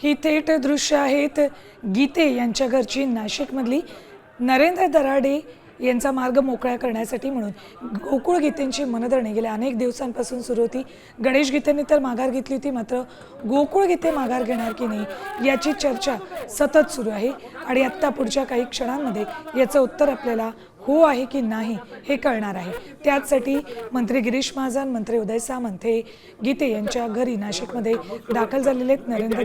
ही थेट दृश्य आहेत गीते यांच्या घरची नाशिकमधली। नरेंद्र दराडे यांचा मार्ग मोकळा करण्यासाठी म्हणून गोकुळ गीतेंची मनधरणी गेल्या अनेक दिवसांपासून सुरू होती। गणेश गीतेंनी तर माघार घेतली होती, मात्र गोकुळ गीते माघार घेणार की नाही याची चर्चा सतत सुरू आहे आणि आत्ता पुढच्या काही क्षणांमध्ये याचं उत्तर आपल्याला हो आहे की नाही हे कळणार आहे। त्यासाठी मंत्री गिरीश महाजन, मंत्री उदय सामंत हे गीते यांच्या घरी नाशिकमध्ये दाखल झालेले आहेत। नरेंद्र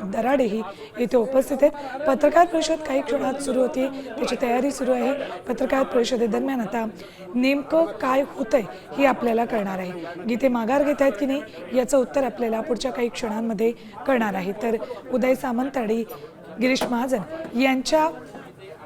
दराडेही इथे उपस्थित आहेत। पत्रकार परिषद काही क्षणात सुरू होती, त्याची तयारी सुरू आहे। पत्रकार परिषदेदरम्यान आता नेमकं काय होतंय हे आपल्याला कळणार आहे। गीते माघार घेत आहेत की नाही याचं उत्तर आपल्याला पुढच्या काही क्षणांमध्ये कळणार आहे। तर उदय सामंत आणि गिरीश महाजन यांच्या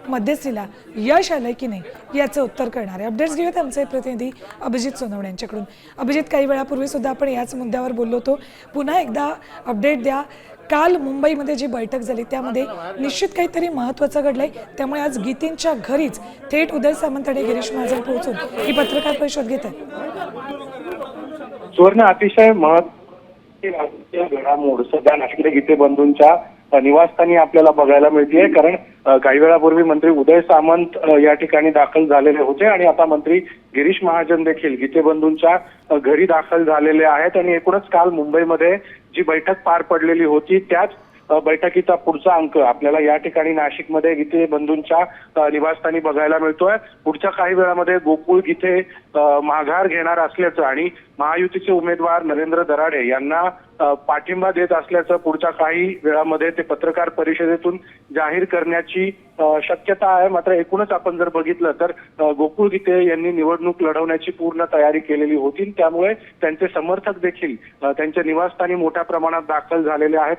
मध्यस्थीला यश आलंय की नाही याचं उत्तर करणार आहे। अपडेट्स घेऊयात आमचे प्रतिनिधी अभिजित सोनवणे यांच्याकडून। अभिजित, काही वेळापूर्वी सुद्धा आपण याच मुद्द्यावर बोललो होतो, पुन्हा एकदा अपडेट द्या। काल मुंबईमध्ये जी बैठक झाली त्यामध्ये निश्चित काहीतरी महत्त्वाचं घडलंय, त्यामुळे आज गीतेंच्या घरीच थेट उदय सामंत आणि गिरीश महाजन पोहोचून ही पत्रकार परिषद घेत आहेत। सुवर्ण, अतिशय महत्त्वाची घडामोड सध्या नाशिक गीते बंधूंच्या निवासस्थानी आपल्याला बघायला मिळते। कारण काही वेळापूर्वी मंत्री उदय सामंत या ठिकाणी दाखल झालेले होते आणि आता मंत्री गिरीश महाजन देखील गीते बंधूंच्या घरी दाखल झालेले आहेत। आणि एकूणच काल मुंबईमध्ये जी बैठक पार पडलेली होती त्याच बैठकीचा पुढचा अंक आपल्याला या ठिकाणी नाशिकमध्ये गीते बंधूंच्या निवासस्थानी बघायला मिळतोय। पुढच्या काही वेळामध्ये गोकुळ गीते माघार घेणार असल्याचं आणि महायुतीचे उमेदवार नरेंद्र दराडे यांना पाठिंबा देत असल्याचं पुढच्या काही वेळामध्ये ते पत्रकार परिषदेतून जाहीर करण्याची शक्यता आहे। मात्र एकूणच आपण जर बघितलं तर गोकुळ गीते यांनी निवडणूक लढवण्याची पूर्ण तयारी केलेली होती, त्यामुळे त्यांचे समर्थक देखील त्यांच्या निवासस्थानी मोठ्या प्रमाणात दाखल झालेले आहेत।